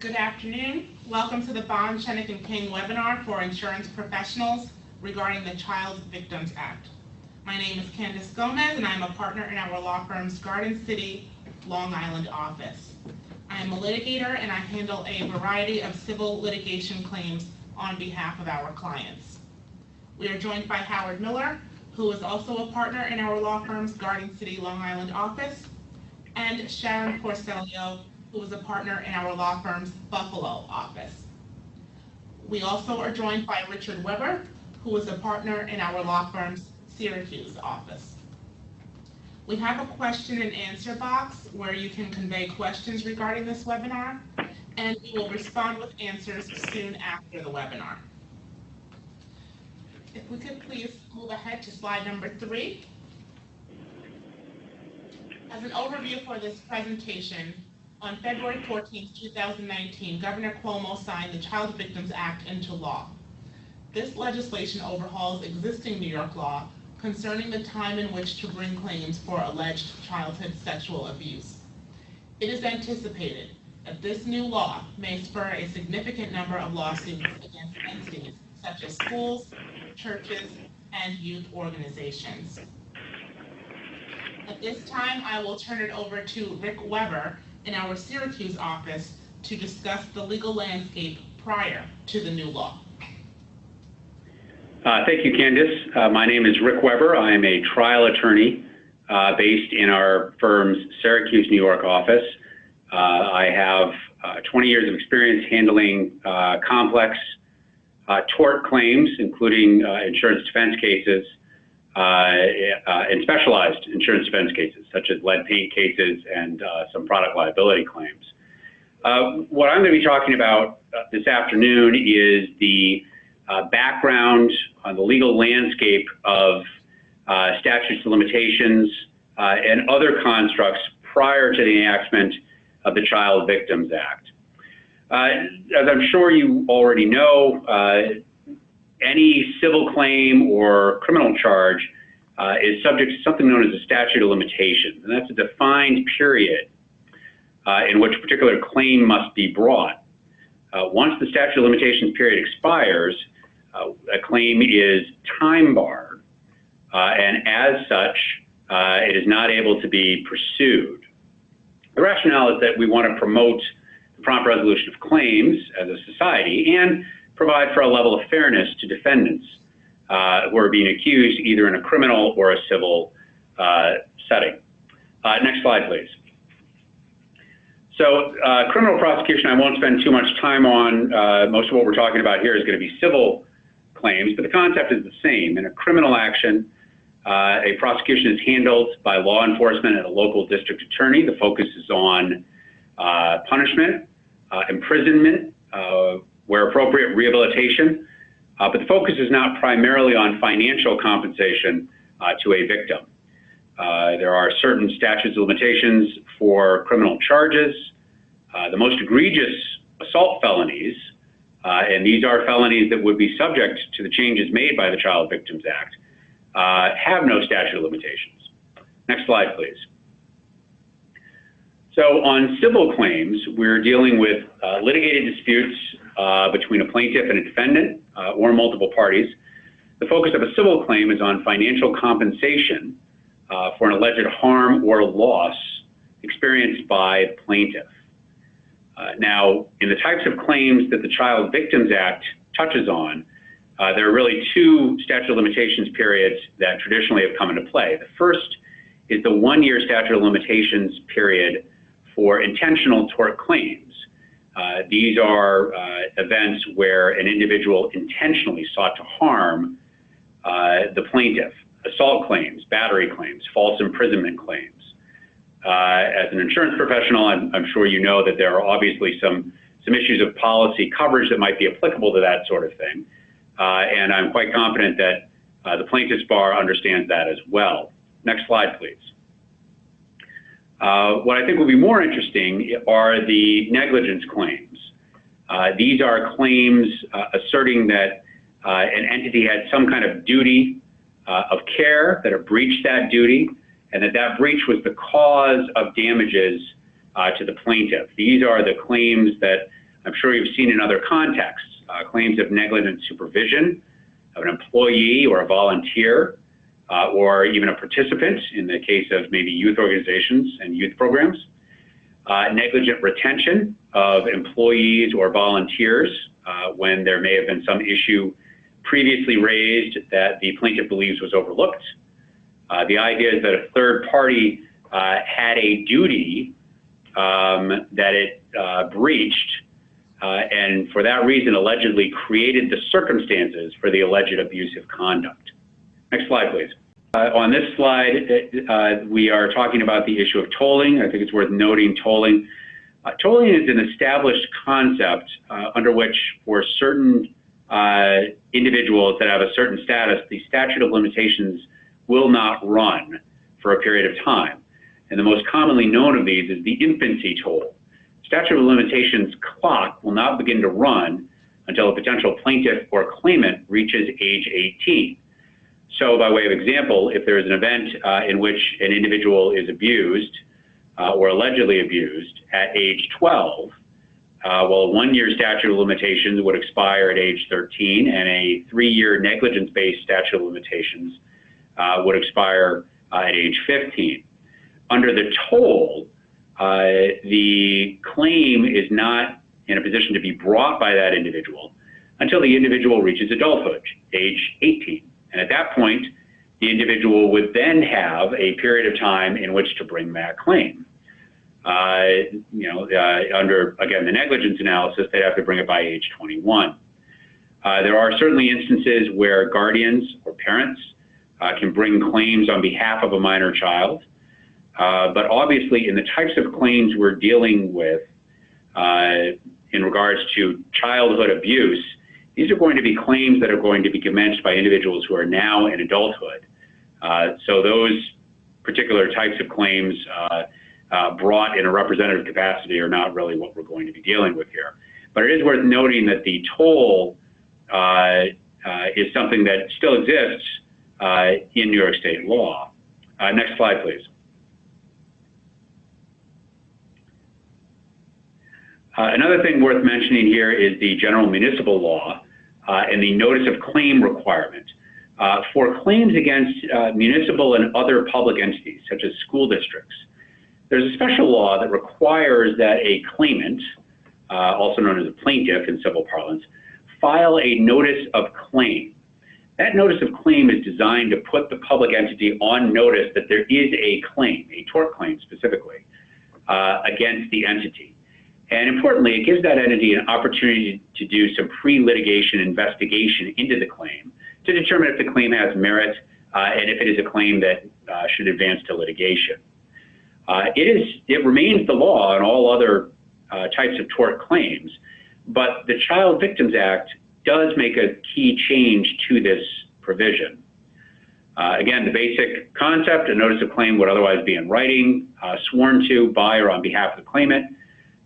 Good afternoon. Welcome to the Schoeneck King webinar for insurance professionals regarding the Child Victims Act. My name is Candace Gomez and I'm a partner in our law firm's Garden City, Long Island office. I am a litigator and I handle a variety of civil litigation claims on behalf of our clients. We are joined by Howard Miller, who is also a partner in our law firm's Garden City, Long Island office, and Sharon Porcelli, who is a partner in our law firm's Buffalo office. We also are joined by Richard Weber, who is a partner in our law firm's Syracuse office. We have a question and answer box where you can convey questions regarding this webinar, and we will respond with answers soon after the webinar. If we could please move ahead to slide number 3. As an overview for this presentation, on February 14, 2019, Governor Cuomo signed the Child Victims Act into law. This legislation overhauls existing New York law concerning the time in which to bring claims for alleged childhood sexual abuse. It is anticipated that this new law may spur a significant number of lawsuits against entities such as schools, churches, and youth organizations. At this time, I will turn it over to Rick Weber in our Syracuse office to discuss the legal landscape prior to the new law. Thank you, Candace. My name is Rick Weber. I am a trial attorney based in our firm's Syracuse, New York office. I have 20 years of experience handling complex tort claims, including insurance defense cases, and specialized insurance defense cases, such as lead paint cases and some product liability claims. What I'm going to be talking about this afternoon is the background on the legal landscape of statutes of limitations and other constructs prior to the enactment of the Child Victims Act. As I'm sure you already know, any civil claim or criminal charge is subject to something known as a statute of limitations, and that's a defined period in which a particular claim must be brought. Once the statute of limitations period expires, a claim is time barred, and as such, it is not able to be pursued. The rationale is that we want to promote the prompt resolution of claims as a society and provide for a level of fairness to defendants who are being accused either in a criminal or a civil setting. Next slide, please. So criminal prosecution, I won't spend too much time on. Most of what we're talking about here is going to be civil claims, but the concept is the same. In a criminal action, a prosecution is handled by law enforcement and a local district attorney. The focus is on punishment, imprisonment, where appropriate, rehabilitation, but the focus is not primarily on financial compensation to a victim. There are certain statutes of limitations for criminal charges. The most egregious assault felonies, and these are felonies that would be subject to the changes made by the Child Victims Act, have no statute of limitations. Next slide, please. So on civil claims, we're dealing with litigated disputes between a plaintiff and a defendant or multiple parties. The focus of a civil claim is on financial compensation for an alleged harm or loss experienced by the plaintiff. Now, in the types of claims that the Child Victims Act touches on, there are really two statute of limitations periods that traditionally have come into play. The first is the 1-year statute of limitations period for intentional tort claims. These are events where an individual intentionally sought to harm the plaintiff. Assault claims, battery claims, false imprisonment claims. As an insurance professional, I'm sure you know that there are obviously some issues of policy coverage that might be applicable to that sort of thing. And I'm quite confident that the plaintiff's bar understands that as well. Next slide, please. What I think will be more interesting are the negligence claims. These are claims asserting that an entity had some kind of duty of care, that it breached that duty, and that breach was the cause of damages to the plaintiff. These are the claims that I'm sure you've seen in other contexts, claims of negligent supervision of an employee or a volunteer, or even a participant in the case of maybe youth organizations and youth programs, negligent retention of employees or volunteers when there may have been some issue previously raised that the plaintiff believes was overlooked. The idea is that a third party had a duty that it breached, and for that reason allegedly created the circumstances for the alleged abusive conduct. Next slide, please. On this slide, we are talking about the issue of tolling. I think it's worth noting tolling. Tolling is an established concept under which for certain individuals that have a certain status, the statute of limitations will not run for a period of time. And the most commonly known of these is the infancy toll. Statute of limitations clock will not begin to run until a potential plaintiff or claimant reaches age 18. So by way of example, if there is an event in which an individual is abused or allegedly abused at age 12, well, a 1-year statute of limitations would expire at age 13, and a 3-year negligence-based statute of limitations would expire at age 15. Under the toll, the claim is not in a position to be brought by that individual until the individual reaches adulthood, age 18. And at that point, the individual would then have a period of time in which to bring that claim. Under, again, the negligence analysis, they'd have to bring it by age 21. There are certainly instances where guardians or parents can bring claims on behalf of a minor child. But obviously, in the types of claims we're dealing with in regards to childhood abuse, these are going to be claims that are going to be commenced by individuals who are now in adulthood. So those particular types of claims brought in a representative capacity are not really what we're going to be dealing with here. But it is worth noting that the toll is something that still exists in New York State law. Next slide, please. Another thing worth mentioning here is the general municipal law and the notice of claim requirement. For claims against municipal and other public entities, such as school districts, there's a special law that requires that a claimant, also known as a plaintiff in civil parlance, file a notice of claim. That notice of claim is designed to put the public entity on notice that there is a claim, a tort claim specifically, against the entity. And importantly, it gives that entity an opportunity to do some pre-litigation investigation into the claim to determine if the claim has merit and if it is a claim that should advance to litigation. It remains the law on all other types of tort claims, but the Child Victims Act does make a key change to this provision. Again, the basic concept, a notice of claim would otherwise be in writing, sworn to by or on behalf of the claimant,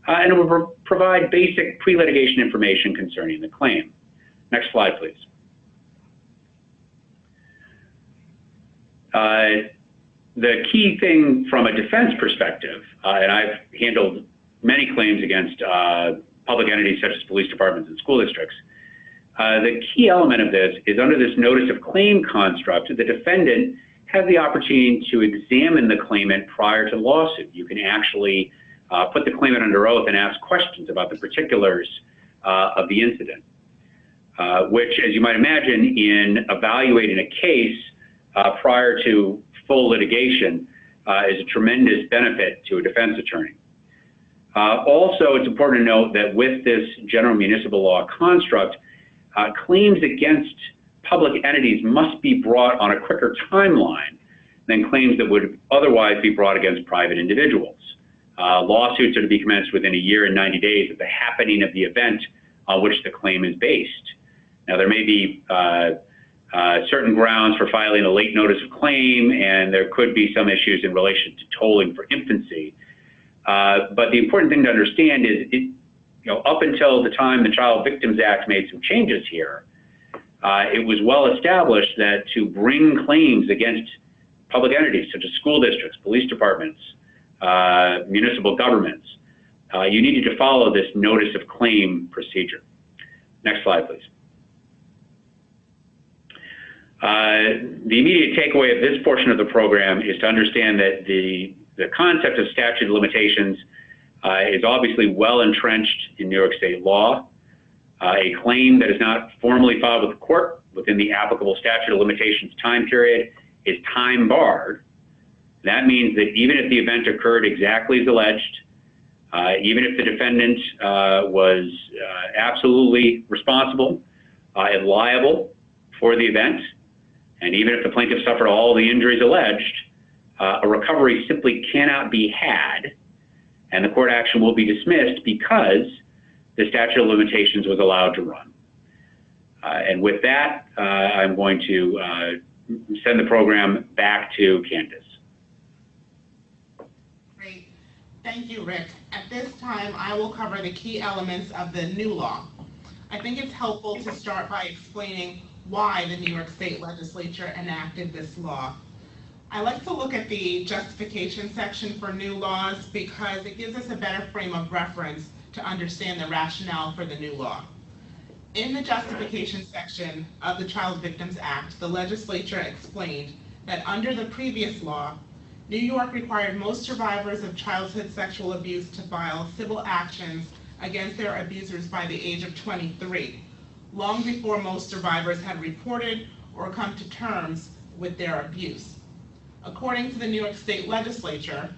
and it will provide basic pre-litigation information concerning the claim. Next slide, please. The key thing from a defense perspective, and I've handled many claims against public entities such as police departments and school districts, the key element of this is under this notice of claim construct, the defendant has the opportunity to examine the claimant prior to the lawsuit. You can actually put the claimant under oath and ask questions about the particulars of the incident, which, as you might imagine, in evaluating a case prior to full litigation is a tremendous benefit to a defense attorney. Also, it's important to note that with this general municipal law construct, claims against public entities must be brought on a quicker timeline than claims that would otherwise be brought against private individuals. Lawsuits are to be commenced within a year and 90 days of the happening of the event on which the claim is based. Now, there may be certain grounds for filing a late notice of claim, and there could be some issues in relation to tolling for infancy. But the important thing to understand is, up until the time the Child Victims Act made some changes here, it was well established that to bring claims against public entities such as school districts, police departments, municipal governments, you needed to follow this notice of claim procedure. Next slide, please. The immediate takeaway of this portion of the program is to understand that the concept of statute of limitations is obviously well entrenched in New York State law. A claim that is not formally filed with the court within the applicable statute of limitations time period is time barred. That means that even if the event occurred exactly as alleged, even if the defendant was absolutely responsible and liable for the event, and even if the plaintiff suffered all the injuries alleged, a recovery simply cannot be had, and the court action will be dismissed because the statute of limitations was allowed to run. And with that, I'm going to send the program back to Candace. Great. Thank you, Rick. At this time, I will cover the key elements of the new law. I think it's helpful to start by explaining why the New York State Legislature enacted this law. I like to look at the justification section for new laws because it gives us a better frame of reference to understand the rationale for the new law. In the justification section of the Child Victims Act, the legislature explained that under the previous law, New York required most survivors of childhood sexual abuse to file civil actions against their abusers by the age of 23, long before most survivors had reported or come to terms with their abuse. According to the New York State Legislature,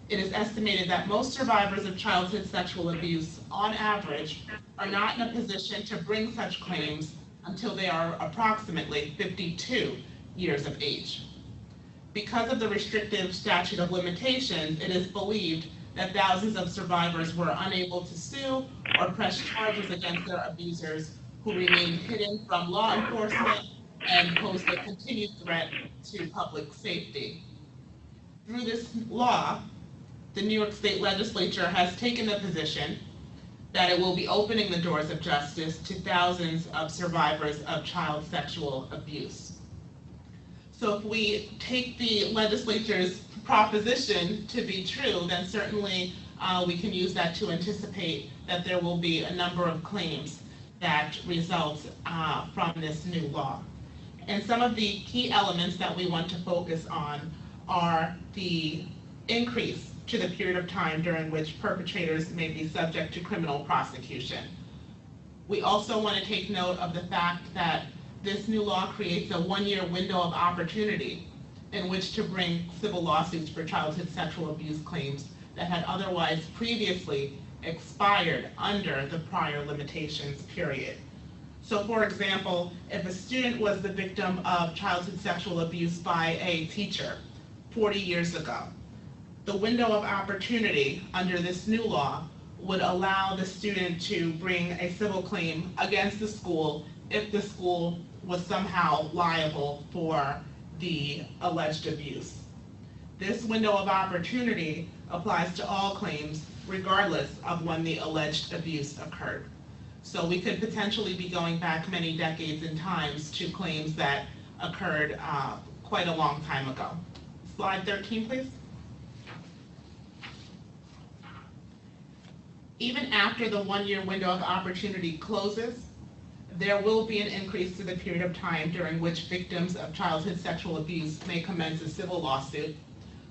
it is estimated that most survivors of childhood sexual abuse, on average, are not in a position to bring such claims until they are approximately 52 years of age. Because of the restrictive statute of limitations, it is believed that thousands of survivors were unable to sue or press charges against their abusers who remained hidden from law enforcement and posed a continued threat to public safety. Through this law, the New York State Legislature has taken the position that it will be opening the doors of justice to thousands of survivors of child sexual abuse. So if we take the legislature's proposition to be true, then certainly we can use that to anticipate that there will be a number of claims that result from this new law. And some of the key elements that we want to focus on are the increase to the period of time during which perpetrators may be subject to criminal prosecution. We also want to take note of the fact that this new law creates a 1-year window of opportunity in which to bring civil lawsuits for childhood sexual abuse claims that had otherwise previously expired under the prior limitations period. So for example, if a student was the victim of childhood sexual abuse by a teacher 40 years ago, the window of opportunity under this new law would allow the student to bring a civil claim against the school if the school was somehow liable for the alleged abuse. This window of opportunity applies to all claims regardless of when the alleged abuse occurred. So we could potentially be going back many decades in times to claims that occurred quite a long time ago. Slide 13, please. Even after the 1-year window of opportunity closes, there will be an increase to the period of time during which victims of childhood sexual abuse may commence a civil lawsuit,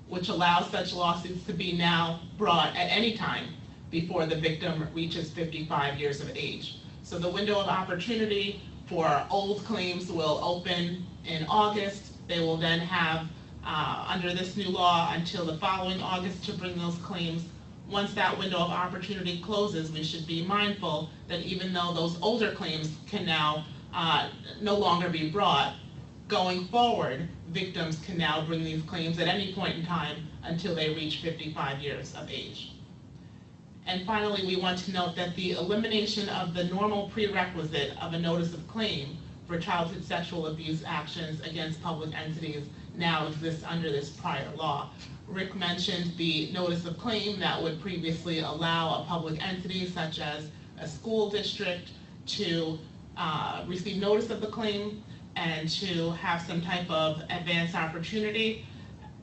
which allows such lawsuits to be now brought at any time before the victim reaches 55 years of age. So the window of opportunity for old claims will open in August. They will then have, under this new law, until the following August to bring those claims. Once that window of opportunity closes, we should be mindful that even though those older claims can now no longer be brought, going forward, victims can now bring these claims at any point in time until they reach 55 years of age. And finally, we want to note that the elimination of the normal prerequisite of a notice of claim for childhood sexual abuse actions against public entities now exists under this prior law. Rick mentioned the notice of claim that would previously allow a public entity such as a school district to receive notice of the claim and to have some type of advance opportunity.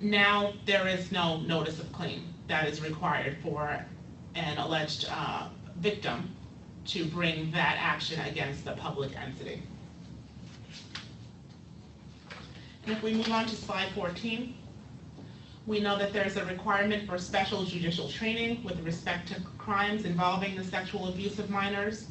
Now there is no notice of claim that is required for an alleged victim to bring that action against the public entity. And if we move on to slide 14, we know that there's a requirement for special judicial training with respect to crimes involving the sexual abuse of minors.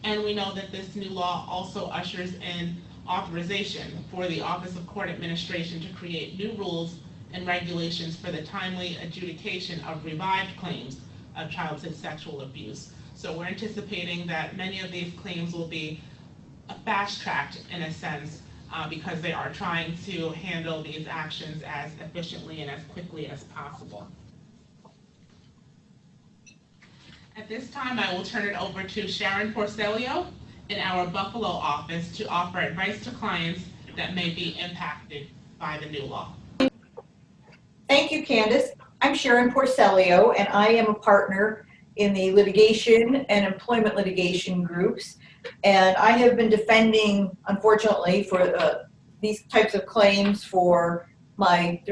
And we know that this new law also ushers in authorization for the Office of Court Administration to create new rules and regulations for the timely adjudication of revived claims of childhood sexual abuse. So we're anticipating that many of these claims will be fast-tracked in a sense because they are trying to handle these actions as efficiently and as quickly as possible. At this time, I will turn it over to Sharon Porcelli in our Buffalo office to offer advice to clients that may be impacted by the new law. Thank you, Candace. I'm Sharon Porcelli, and I am a partner in the litigation and employment litigation groups. And I have been defending, unfortunately, for these types of claims throughout my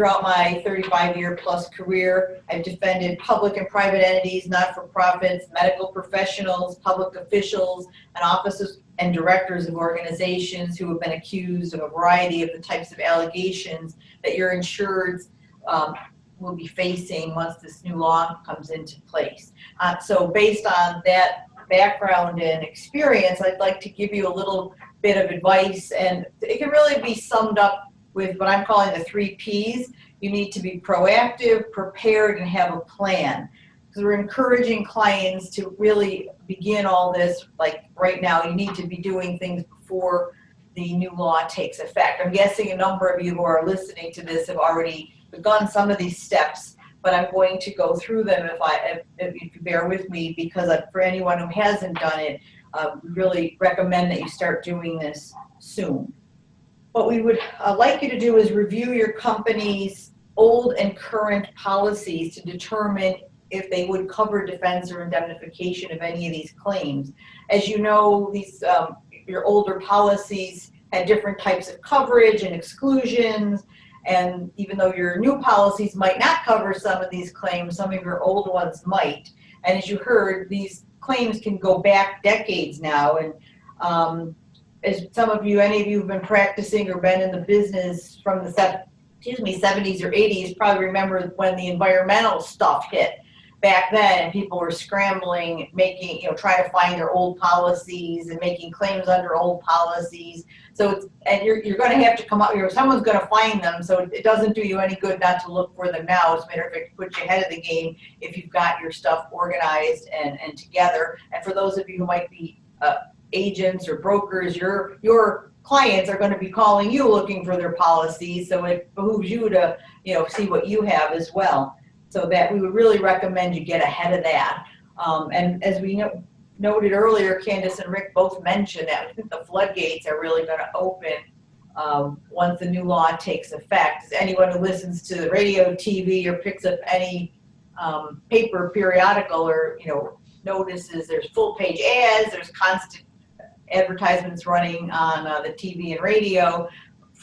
35-year plus career. I've defended public and private entities, not-for-profits, medical professionals, public officials, and officers and directors of organizations who have been accused of a variety of the types of allegations that your insureds will be facing once this new law comes into place. So based on that background and experience, I'd like to give you a little bit of advice, and it can really be summed up with what I'm calling the 3 Ps. You need to be proactive, prepared, and have a plan. Because we're encouraging clients to really begin all this, like right now, you need to be doing things before the new law takes effect. I'm guessing a number of you who are listening to this have already begun some of these steps, but I'm going to go through them if you bear with me, because for anyone who hasn't done it, we really recommend that you start doing this soon. What we would like you to do is review your company's old and current policies to determine if they would cover defense or indemnification of any of these claims. As you know, these your older policies had different types of coverage and exclusions, and even though your new policies might not cover some of these claims, some of your old ones might. And as you heard, these claims can go back decades now, and as any of you have been practicing or been in the business from the 70s or 80s, probably remember when the environmental stuff hit back then, and people were scrambling, trying to find their old policies and making claims under old policies. So you're going to have to come up here. Someone's going to find them. So it doesn't do you any good not to look for them now. As a matter of fact, it puts you ahead of the game if you've got your stuff organized and together. And for those of you who might be agents or brokers, your clients are going to be calling you looking for their policies. So it behooves you to see what you have as well. So that we would really recommend you get ahead of that. And as we noted earlier, Candace and Rick both mentioned that I think the floodgates are really going to open once the new law takes effect. As anyone who listens to the radio, TV, or picks up any paper periodical or notices there's full-page ads, there's constant advertisements running on the TV and radio.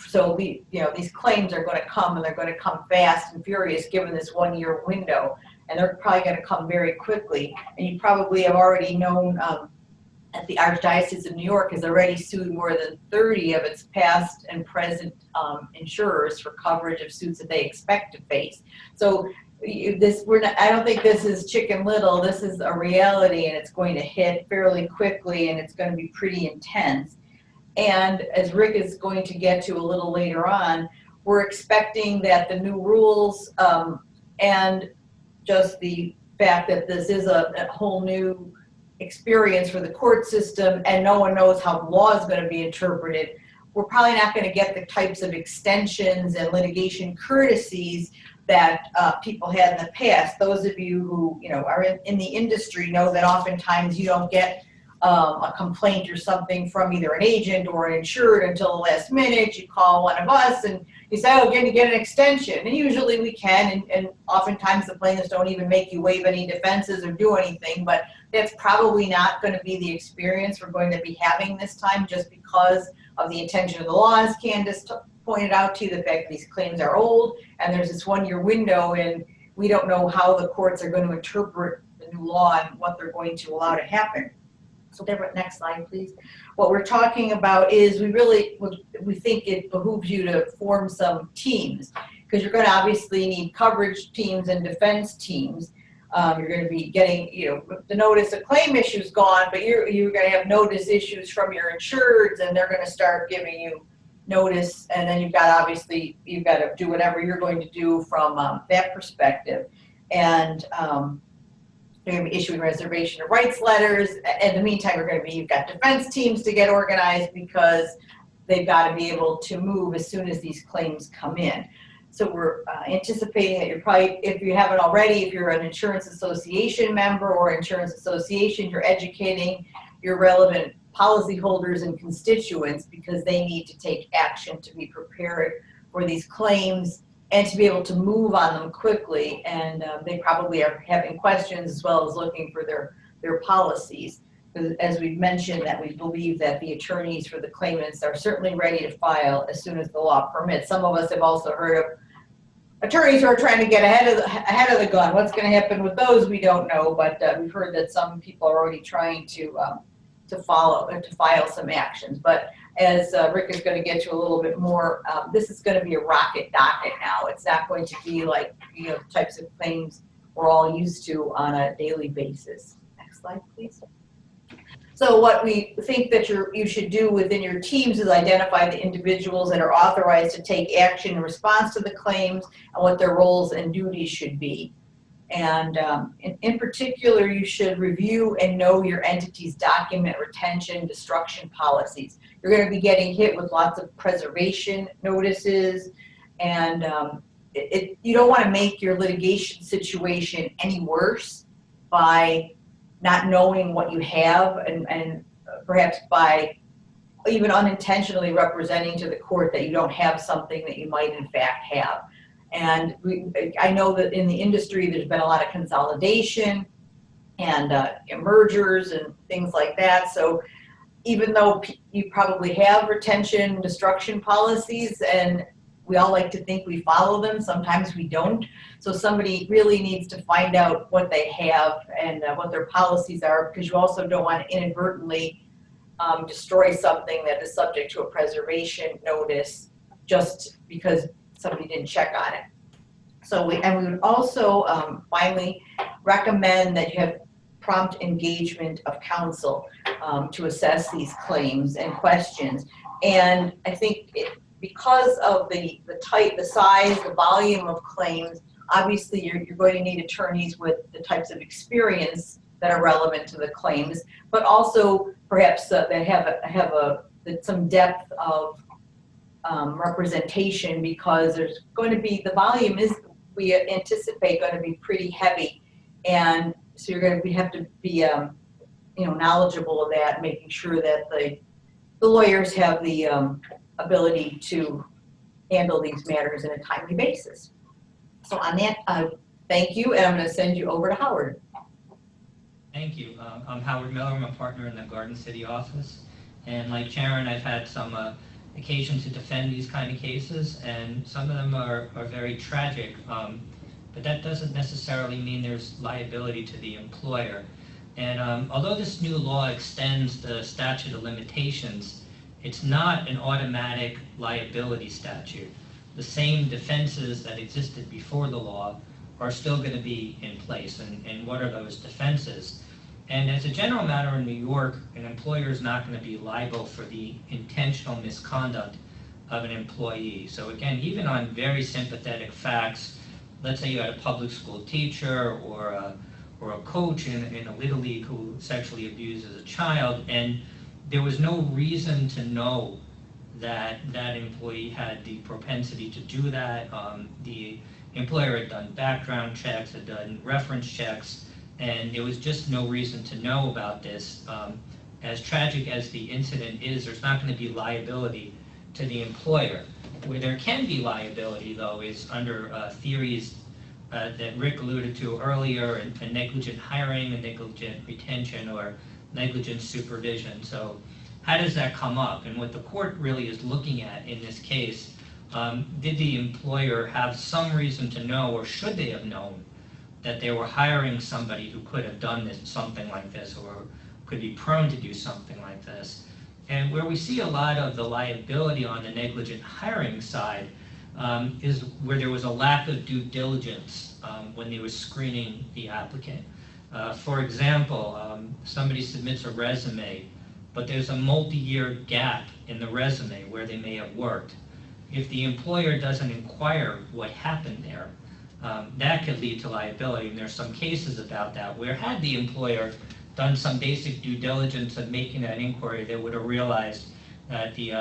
So these claims are going to come, and they're going to come fast and furious given this 1-year window, and they're probably going to come very quickly. And you probably have already known that the Archdiocese of New York has already sued more than 30 of its past and present insurers for coverage of suits that they expect to face. So I don't think this is Chicken Little. This is a reality, and it's going to hit fairly quickly, and it's going to be pretty intense. And as Rick is going to get to a little later on, we're expecting that the new rules and just the fact that this is a whole new experience for the court system, and no one knows how the law is going to be interpreted, we're probably not going to get the types of extensions and litigation courtesies that people had in the past. Those of you who are in the industry know that oftentimes you don't get a complaint or something from either an agent or an insured until the last minute. You call one of us and you say, oh, can you get an extension? And usually we can, and oftentimes the plaintiffs don't even make you waive any defenses or do anything, but that's probably not going to be the experience we're going to be having this time, just because of the intention of the law, as Candace pointed out to you, the fact that these claims are old and there's this 1-year window, and we don't know how the courts are going to interpret the new law and what they're going to allow to happen. So Deborah, next slide, please. What we're talking about is we think it behooves you to form some teams, because you're going to obviously need coverage teams and defense teams. You're going to be getting, the notice of claim issues gone, but you're going to have notice issues from your insureds, and they're going to start giving you notice, and then you've got to do whatever you're going to do from that perspective. And they're going to be issuing reservation of rights letters. In the meantime, you've got defense teams to get organized, because they've got to be able to move as soon as these claims come in. So we're anticipating that you're probably, if you haven't already, if you're an insurance association member or insurance association, you're educating your relevant policyholders and constituents, because they need to take action to be prepared for these claims and to be able to move on them quickly. And they probably are having questions as well as looking for their policies. As we've mentioned, that we believe that the attorneys for the claimants are certainly ready to file as soon as the law permits. Some of us have also heard of attorneys who are trying to get ahead of the gun. What's going to happen with those, we don't know, but we've heard that some people are already trying to file some actions. But as Rick is going to get to a little bit more, this is going to be a rocket docket now. It's not going to be like types of claims we're all used to on a daily basis. Next slide, please. So what we think that you should do within your teams is identify the individuals that are authorized to take action in response to the claims and what their roles and duties should be. And in particular, you should review and know your entity's document retention, destruction policies. You're going to be getting hit with lots of preservation notices, and you don't want to make your litigation situation any worse by not knowing what you have, and perhaps by even unintentionally representing to the court that you don't have something that you might in fact have. And I know that in the industry there's been a lot of consolidation and mergers and things like that. So even though you probably have retention destruction policies, and we all like to think we follow them, sometimes we don't. So somebody really needs to find out what they have and what their policies are, because you also don't want to inadvertently destroy something that is subject to a preservation notice just because somebody didn't check on it. So we would also finally recommend that you have prompt engagement of counsel to assess these claims and questions. And I think because of the type, the size, the volume of claims, obviously you're going to need attorneys with the types of experience that are relevant to the claims, but also perhaps that have some depth of representation, because there's going to be, the volume is, we anticipate, going to be pretty heavy, and so you're going to have to be knowledgeable of that, making sure that the lawyers have the ability to handle these matters in a timely basis. So on that, thank you, and I'm going to send you over to Howard. Thank you. I'm Howard Miller. I'm a partner in the Garden City office, and like Sharon, I've had some occasion to defend these kind of cases, and some of them are very tragic, but that doesn't necessarily mean there's liability to the employer. And although this new law extends the statute of limitations, it's not an automatic liability statute. The same defenses that existed before the law are still going to be in place. And what are those defenses? And as a general matter in New York, an employer is not going to be liable for the intentional misconduct of an employee. So again, even on very sympathetic facts, let's say you had a public school teacher or a coach in a little league who sexually abuses a child, and there was no reason to know that that employee had the propensity to do that. The employer had done background checks, had done reference checks, and there was just no reason to know about this. As tragic as the incident is, there's not going to be liability to the employer. Where there can be liability, though, is under theories that Rick alluded to earlier, and negligent hiring, and negligent retention, or negligent supervision. So how does that come up? And what the court really is looking at in this case, did the employer have some reason to know, or should they have known, that they were hiring somebody who could have done something like this, or could be prone to do something like this. And where we see a lot of the liability on the negligent hiring side is where there was a lack of due diligence when they were screening the applicant. For example, somebody submits a resume, but there's a multi-year gap in the resume where they may have worked. If the employer doesn't inquire what happened there, that could lead to liability. And there's some cases about that where had the employer done some basic due diligence of making that inquiry, they would have realized that the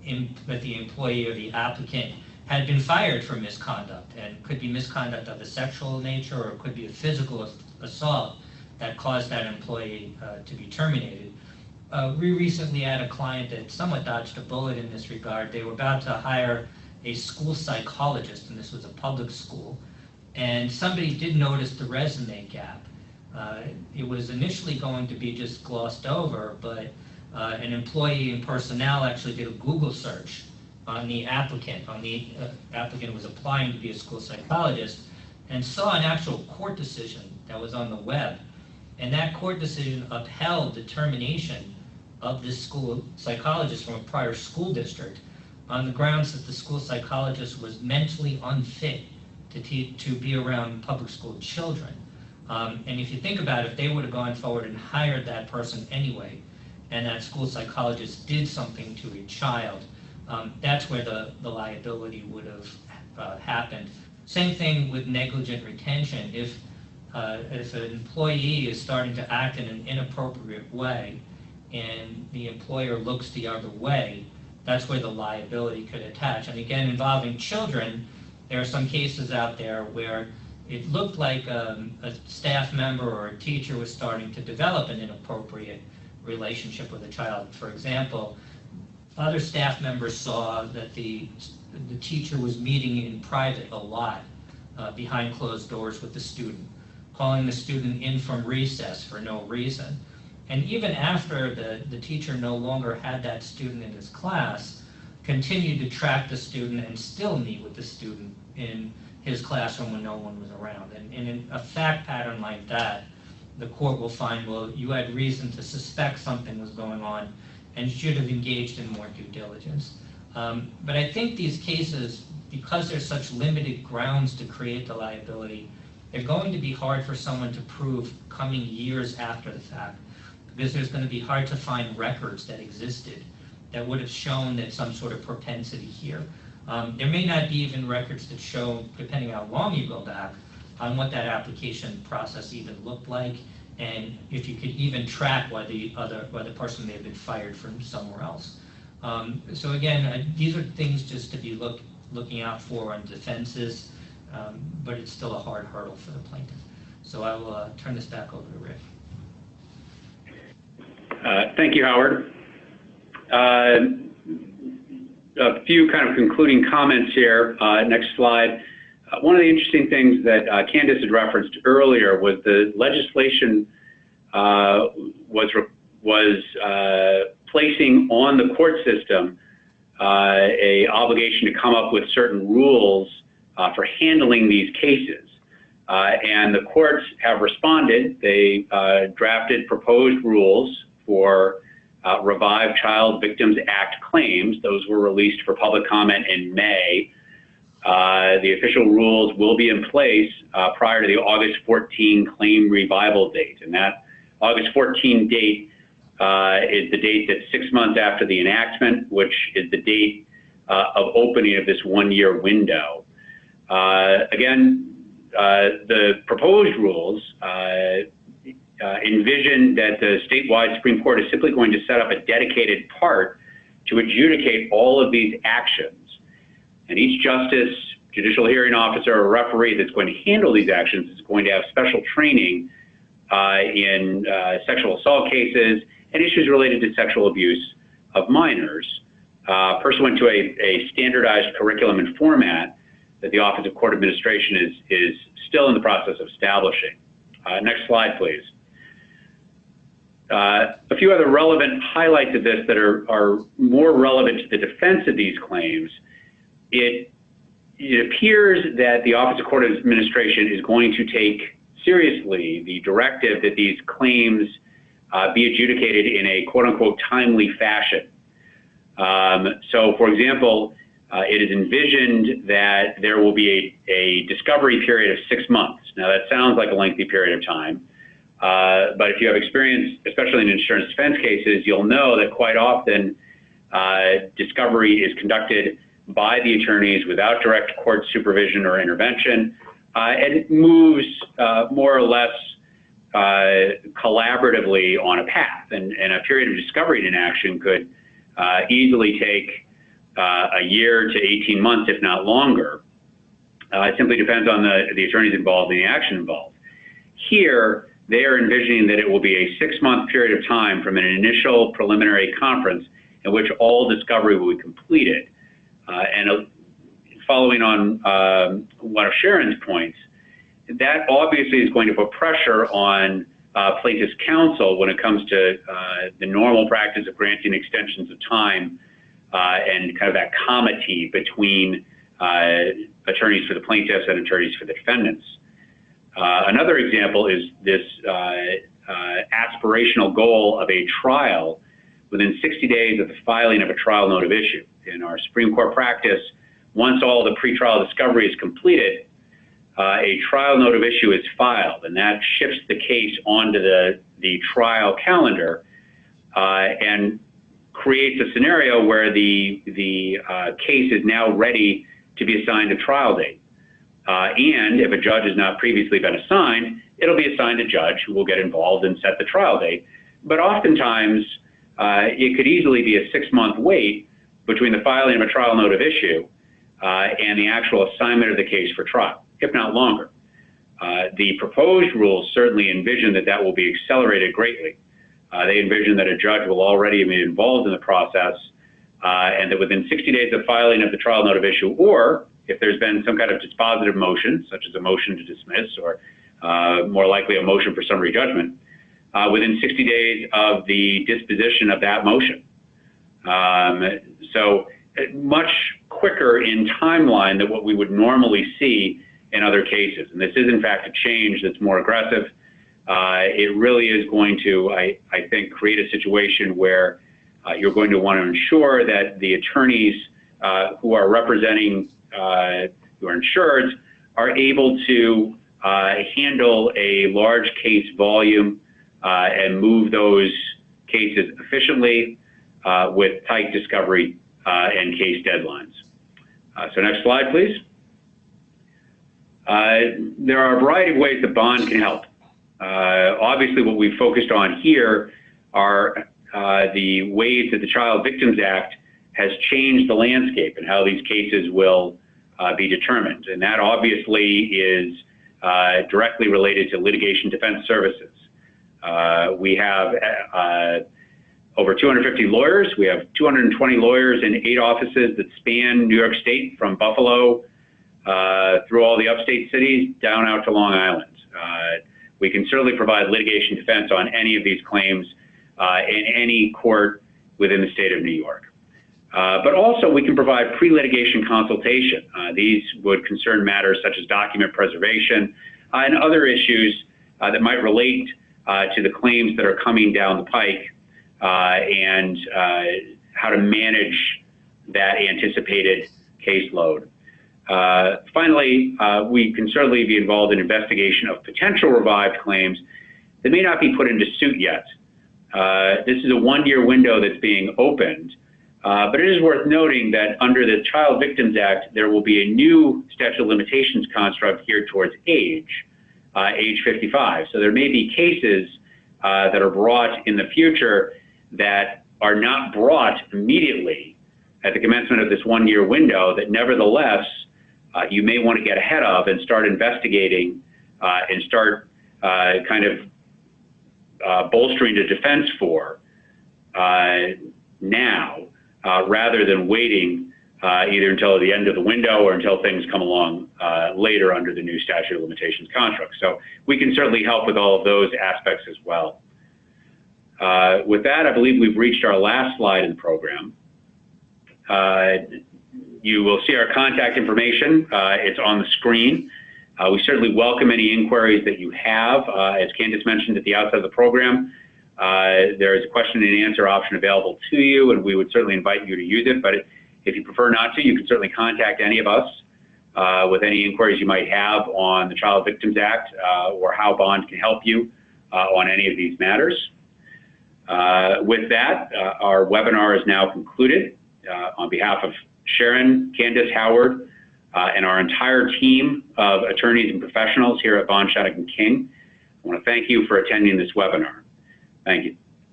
employee or the applicant had been fired for misconduct, and could be misconduct of a sexual nature, or it could be a physical assault that caused that employee to be terminated. We recently had a client that somewhat dodged a bullet in this regard. They were about to hire a school psychologist, and this was a public school, and somebody did notice the resume gap. It was initially going to be just glossed over, but an employee in personnel actually did a Google search on the applicant. Applicant was applying to be a school psychologist, and saw an actual court decision that was on the web. And that court decision upheld the termination of this school psychologist from a prior school district on the grounds that the school psychologist was mentally unfit to be around public school children. And if you think about it, if they would have gone forward and hired that person anyway, and that school psychologist did something to a child, that's where the liability would have happened. Same thing with negligent retention. If an employee is starting to act in an inappropriate way and the employer looks the other way, that's where the liability could attach. And again, involving children, there are some cases out there where it looked like a staff member or a teacher was starting to develop an inappropriate relationship with a child. For example, other staff members saw that the teacher was meeting in private a lot behind closed doors with the student, calling the student in from recess for no reason. And even after the teacher no longer had that student in his class, continued to track the student and still meet with the student in his classroom when no one was around. And in a fact pattern like that, the court will find, well, you had reason to suspect something was going on and should have engaged in more due diligence. But I think these cases, because there's such limited grounds to create the liability, they're going to be hard for someone to prove coming years after the fact, because there's going to be hard to find records that existed that would have shown that some sort of propensity here. There may not be even records that show, depending how long you go back, on what that application process even looked like, and if you could even track why the person may have been fired from somewhere else. So again, these are things just to be looking out for on defenses, but it's still a hard hurdle for the plaintiff. So I will turn this back over to Rick. Thank you, Howard. A few kind of concluding comments here. Next slide. One of the interesting things that Candace had referenced earlier was the legislation was placing on the court system a obligation to come up with certain rules for handling these cases. And the courts have responded. They drafted proposed rules for Revive Child Victims Act claims. Those were released for public comment in May. The official rules will be in place prior to the August 14 claim revival date. And that August 14 date is the date that's 6 months after the enactment, which is the date of opening of this one-year window. Again, the proposed rules envision that the statewide Supreme Court is simply going to set up a dedicated part to adjudicate all of these actions. And each justice, judicial hearing officer, or referee that's going to handle these actions is going to have special training in sexual assault cases and issues related to sexual abuse of minors, pursuant to a standardized curriculum and format that the Office of Court Administration is still in the process of establishing. Next slide, please. A few other relevant highlights of this that are more relevant to the defense of these claims. It appears that the Office of Court Administration is going to take seriously the directive that these claims be adjudicated in a quote-unquote timely fashion. So, for example, it is envisioned that there will be a discovery period of 6 months. Now, that sounds like a lengthy period of time, but if you have experience, especially in insurance defense cases, you'll know that quite often discovery is conducted by the attorneys without direct court supervision or intervention, and it moves more or less collaboratively on a path. And a period of discovery and inaction could easily take a year to 18 months, if not longer. It simply depends on the attorneys involved and the action involved. Here, they are envisioning that it will be a 6-month period of time from an initial preliminary conference in which all discovery will be completed. Following on one of Sharon's points, that obviously is going to put pressure on plaintiff's counsel when it comes to the normal practice of granting extensions of time and kind of that comity between attorneys for the plaintiffs and attorneys for the defendants. Another example is this aspirational goal of a trial within 60 days of the filing of a trial note of issue. In our Supreme Court practice, once all the pretrial discovery is completed, a trial note of issue is filed, and that shifts the case onto the trial calendar and creates a scenario where the case is now ready to be assigned a trial date. And if a judge has not previously been assigned, it'll be assigned a judge who will get involved and set the trial date. But oftentimes, it could easily be a 6-month wait between the filing of a trial note of issue and the actual assignment of the case for trial, if not longer. The proposed rules certainly envision that will be accelerated greatly. They envision that a judge will already be involved in the process and that within 60 days of filing of the trial note of issue, or if there's been some kind of dispositive motion, such as a motion to dismiss or more likely a motion for summary judgment, within 60 days of the disposition of that motion. So much quicker in timeline than what we would normally see in other cases. And this is, in fact, a change that's more aggressive. It really is going to, I think, create a situation where you're going to want to ensure that the attorneys who are representing who are insured are able to handle a large case volume and move those cases efficiently with tight discovery and case deadlines. So next slide, please. There are a variety of ways that bond can help. Obviously, what we've focused on here are the ways that the Child Victims Act has changed the landscape and how these cases will be determined. And that obviously is directly related to litigation defense services. We have over 250 lawyers. We have 220 lawyers in 8 offices that span New York State, from Buffalo through all the upstate cities down out to Long Island. We can certainly provide litigation defense on any of these claims in any court within the state of New York. But also we can provide pre-litigation consultation. These would concern matters such as document preservation and other issues that might relate to the claims that are coming down the pike and how to manage that anticipated caseload. Finally, we can certainly be involved in investigation of potential revived claims that may not be put into suit yet. This is a 1-year window that's being opened, but it is worth noting that under the Child Victims Act, there will be a new statute of limitations construct geared towards age 55. So there may be cases that are brought in the future that are not brought immediately at the commencement of this 1-year window that nevertheless you may want to get ahead of and start investigating and start kind of bolstering the defense for now rather than waiting either until the end of the window or until things come along later under the new statute of limitations construct. So we can certainly help with all of those aspects as well. With that, I believe we've reached our last slide in the program. You will see our contact information. It's on the screen. We certainly welcome any inquiries that you have. As Candace mentioned at the outset of the program, there is a question and answer option available to you, and we would certainly invite you to use it. But if you prefer not to, you can certainly contact any of us with any inquiries you might have on the Child Victims Act or how bond can help you on any of these matters. With that, our webinar is now concluded. On behalf of Sharon, Candace, Howard, and our entire team of attorneys and professionals here at Bond, Schoeneck King, I want to thank you for attending this webinar. Thank you.